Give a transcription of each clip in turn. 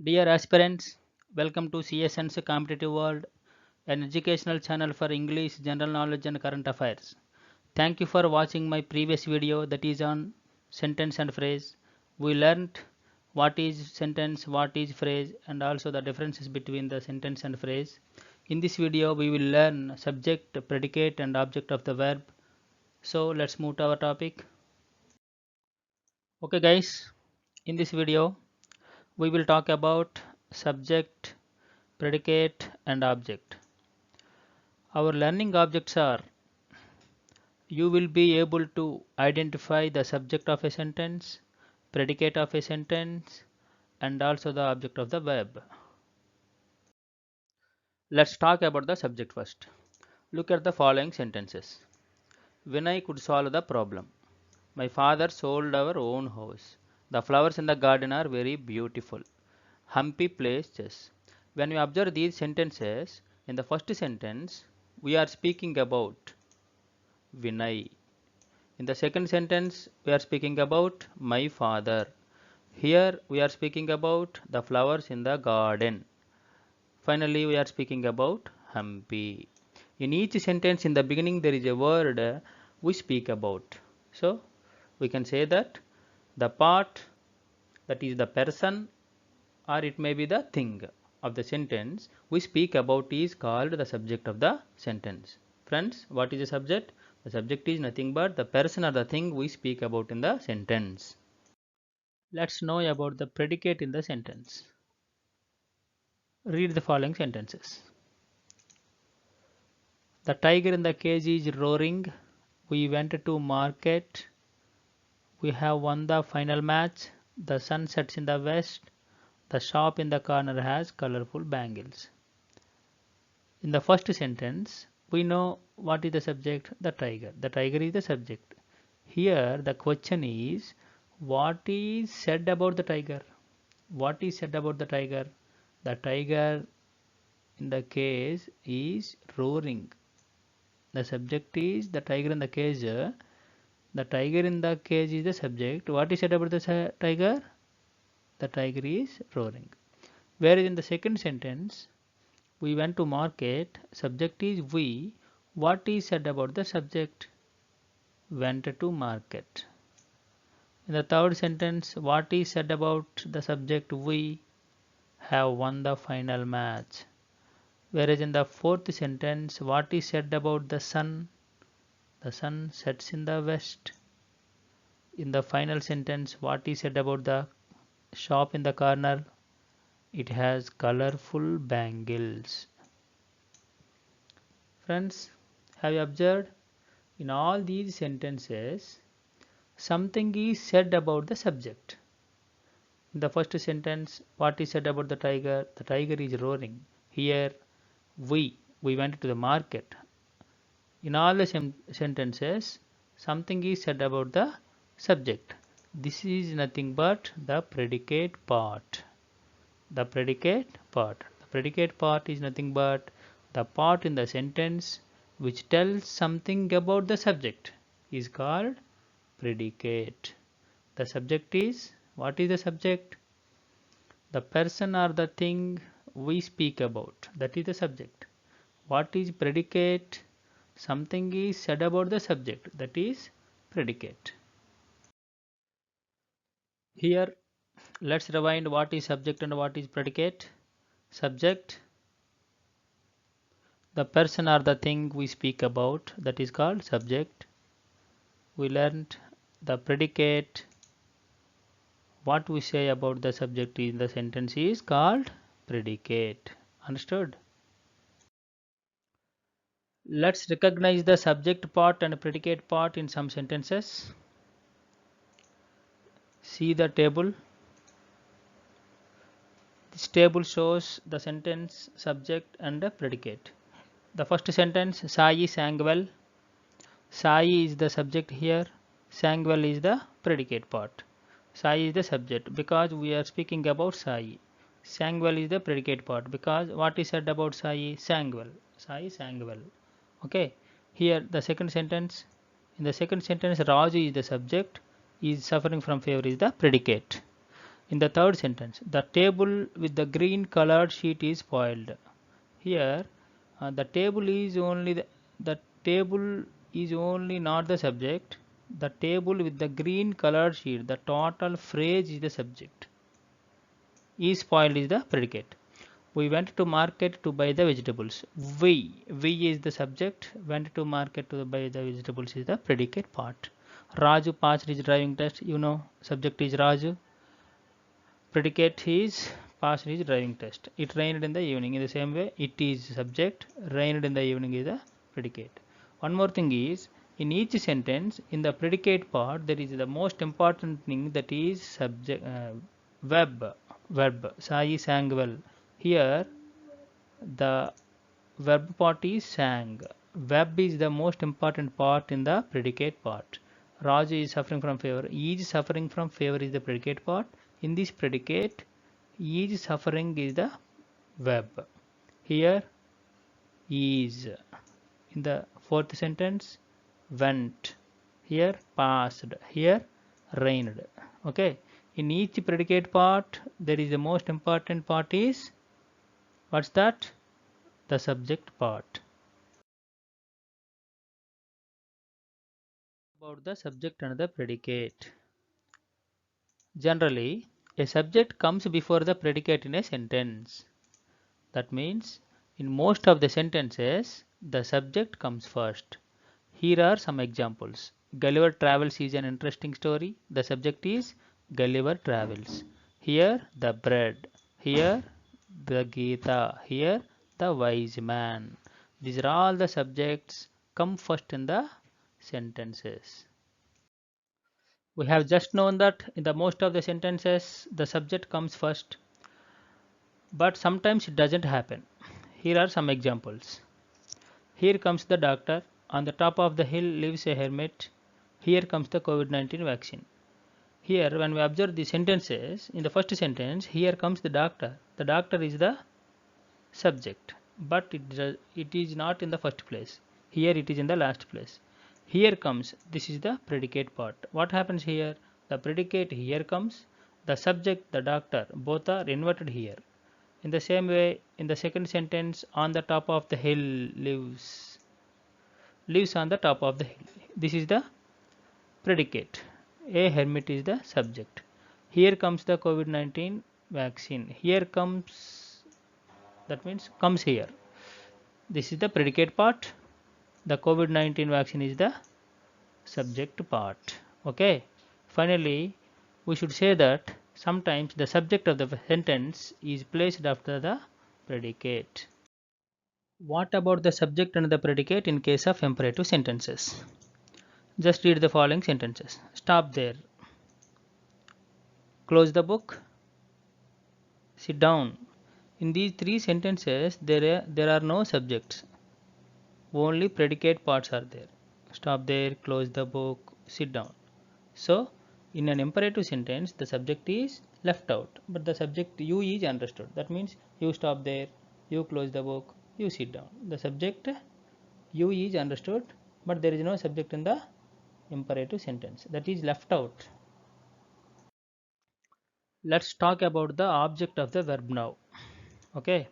Dear aspirants, welcome to CSN's Competitive World, an educational channel for English, general knowledge and current affairs. Thank you for watching my previous video that is on sentence and phrase. We learned what is sentence, what is phrase and also the differences between the sentence and phrase. In this video we will learn subject, predicate and object of the verb. So let's move to our topic. Okay guys, in this video we will talk about subject, predicate and object. Our learning objects are: you will be able to identify the subject of a sentence, predicate of a sentence and also the object of the verb. Let's talk about the subject first. Look at the following sentences. Vinay could solve the problem. My father sold our own house. The flowers in the garden are very beautiful. Humpy plays chess. When we observe these sentences, in the first sentence, we are speaking about Vinay. In the second sentence, we are speaking about my father. Here, we are speaking about the flowers in the garden. Finally, we are speaking about Humpy. In each sentence, in the beginning, there is a word we speak about. So, we can say that the part, that is the person, or it may be the thing of the sentence we speak about is called the subject of the sentence. Friends, what is the subject? The subject is nothing but the person or the thing we speak about in the sentence. Let's know about the predicate in the sentence. Read the following sentences. The tiger in the cage is roaring. We went to market. We have won the final match. The sun sets in the west. The shop in the corner has colorful bangles. In the first sentence, we know what is the subject, the tiger. The tiger is the subject. Here the question is, what is said about the tiger? What is said about the tiger? The tiger in the cage is roaring. The subject is the tiger in the cage. The tiger in the cage is the subject. What is said about the tiger? The tiger is roaring. Whereas in the second sentence, we went to market. Subject is we. What is said about the subject? Went to market. In the third sentence, what is said about the subject? We have won the final match. Whereas in the fourth sentence, what is said about the sun? The sun sets in the west. In the final sentence, what is said about the shop in the corner? It has colorful bangles. Friends, have you observed? In all these sentences, something is said about the subject. In the first sentence, what is said about the tiger? The tiger is roaring. Here, we went to the market. In all the sentences, something is said about the subject. This is nothing but the predicate part. The predicate part. The predicate part is nothing but the part in the sentence which tells something about the subject is called predicate. The subject is, what is the subject? The person or the thing we speak about, that is the subject. What is predicate? Something is said about the subject, that is predicate. Here, let's rewind what is subject and what is predicate. Subject, the person or the thing we speak about, that is called subject. We learned the predicate, what we say about the subject in the sentence is called predicate. Understood? Let's recognize the subject part and predicate part in some sentences. See the table. This table shows the sentence, subject and the predicate. The first sentence, Sai sang well. Sai is the subject here. Sang well is the predicate part. Sai is the subject because we are speaking about Sai. Sang well is the predicate part because what is said about Sai? Sang well. Sai sang well. Okay. Here the second sentence. In the second sentence, Raju is the subject. Is suffering from fever is the predicate. In the third sentence, the table with the green colored sheet is spoiled. Here, the table is only the table is only not the subject. The table with the green colored sheet, the total phrase is the subject. Is spoiled is the predicate. We went to market to buy the vegetables. We is the subject. Went to market to buy the vegetables is the predicate part. Raju passed his driving test. You know, subject is Raju. Predicate is passed his driving test. It rained in the evening. In the same way, it is subject. Rained in the evening is the predicate. One more thing is, in each sentence, in the predicate part, there is the most important thing, that is subject, verb. Sai sang well. Here, the verb part is sang. Verb is the most important part in the predicate part. Raju is suffering from fever. Is suffering from fever is the predicate part. In this predicate, is suffering is the verb. Here, is. In the fourth sentence, went. Here, passed. Here, rained. Okay. In each predicate part, there is the most important part is, what's that? The subject part. About the subject and the predicate. Generally, a subject comes before the predicate in a sentence. That means, in most of the sentences, the subject comes first. Here are some examples. Gulliver Travels is an interesting story. The subject is Gulliver Travels. Here, the bread. Here, the Gita. Here, the wise man. These are all the subjects come first in the sentences. We have just known that in the most of the sentences the subject comes first, but sometimes it doesn't happen. Here are some examples. Here comes the doctor. On the top of the hill lives a hermit. Here comes the COVID-19 vaccine. Here, when we observe the sentences, in the first sentence, here comes the doctor. The doctor is the subject, but it is not in the first place. Here it is in the last place. Here comes, this is the predicate part. What happens here? The predicate here comes, the subject, the doctor, both are inverted here. In the same way, in the second sentence, on the top of the hill lives on the top of the hill. This is the predicate. A hermit is the subject. Here comes the COVID-19 vaccine. Here comes, that means comes here. This is the predicate part. The COVID-19 vaccine is the subject part. Okay. Finally, we should say that sometimes the subject of the sentence is placed after the predicate. What about the subject and the predicate in case of imperative sentences? Just read the following sentences. Stop there. Close the book. Sit down. In these three sentences, there are no subjects. Only predicate parts are there. Stop there. Close the book. Sit down. So, in an imperative sentence, the subject is left out, but the subject you is understood. That means you stop there, you close the book, you sit down. The subject you is understood, but there is no subject in the imperative sentence. That is left out. Let's talk about the object of the verb now. Okay.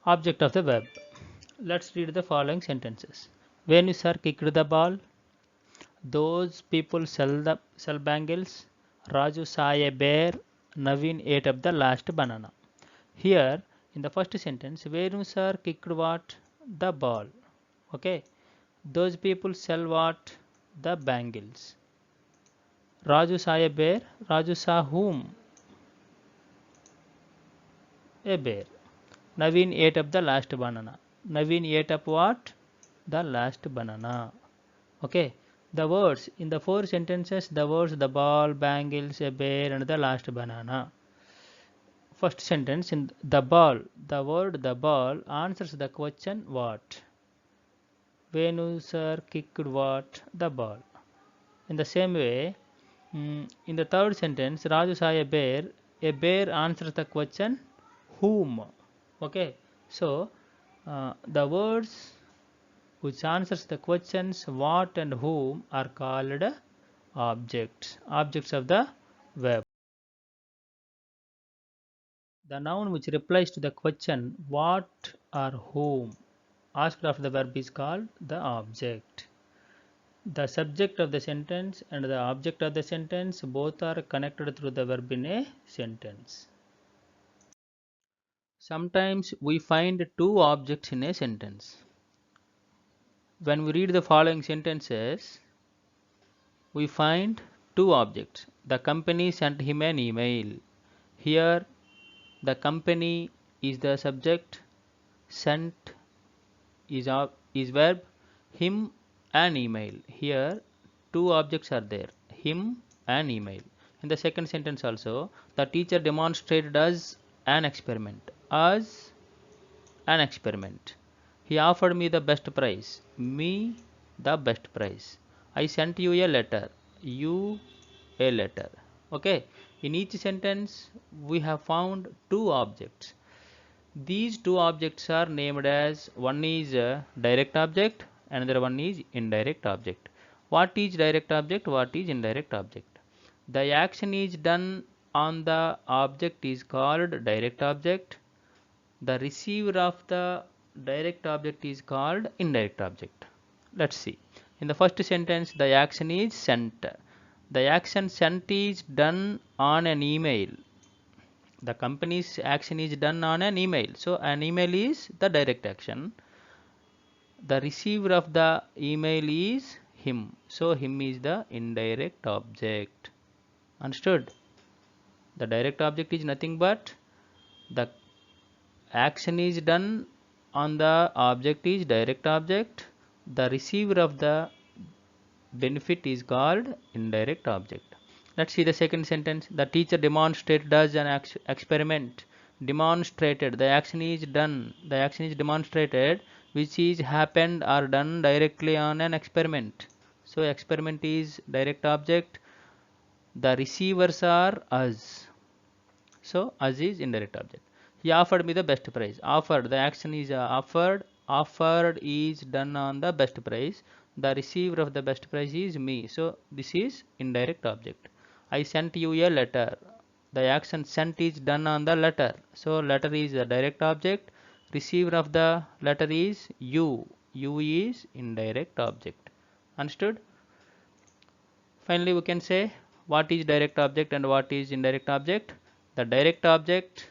Object of the verb. Let's read the following sentences. Venu sir kicked the ball. Those people sell bangles. Raju saw a bear. Naveen ate up the last banana. Here, in the first sentence, Venu sir kicked what? The ball. Okay. Those people sell what? The bangles. Raju saw a bear. Raju saw whom? A bear. Naveen ate up the last banana. Naveen ate up what? The last banana. Okay. The words in the four sentences, the words the ball, bangles, a bear, and the last banana. First sentence, in the ball, the word the ball answers the question what? Venu sir kicked what? The ball. In the same way, in the third sentence, Raju saw a bear answers the question whom? Okay. So, the words which answers the questions what and whom are called objects of the verb. The noun which replies to the question what or whom asked after the verb is called the object. The subject of the sentence and the object of the sentence both are connected through the verb in a sentence. Sometimes we find two objects in a sentence. When we read the following sentences, we find two objects. The company sent him an email. Here, the company is the subject, sent is verb, him an email. Here, two objects are there, him and email. In the second sentence also, the teacher demonstrated us an experiment. Us an experiment. He offered me the best price. Me the best price. I sent you a letter. You a letter. Okay. In each sentence, we have found two objects. These two objects are named as one is a direct object, another one is indirect object. What is direct object? What is indirect object? The action is done on the object is called direct object. The receiver of the direct object is called indirect object. Let's see. In the first sentence, the action is sent. The action sent is done on an email. The company's action is done on an email. So an email is the direct action. The receiver of the email is him. So him is the indirect object. Understood? The direct object is nothing but the action is done on the object is direct object. The receiver of the benefit is called indirect object. Let's see the second sentence. The teacher demonstrated us an experiment. Demonstrated, the action is done. The action is demonstrated, which is happened or done directly on an experiment. So experiment is direct object. The receivers are us. So us is indirect object. He offered me the best price. Offered, the action is offered. Offered is done on the best price. The receiver of the best price is me. So this is indirect object. I sent you a letter. The action sent is done on the letter. So letter is a direct object. Receiver of the letter is you. You is indirect object. Understood? Finally, we can say what is direct object and what is indirect object. The direct object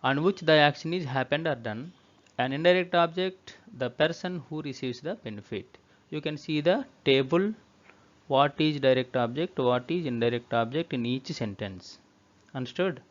on which the action is happened or done. An indirect object, the person who receives the benefit. You can see the table what is direct object, what is indirect object in each sentence. Understood?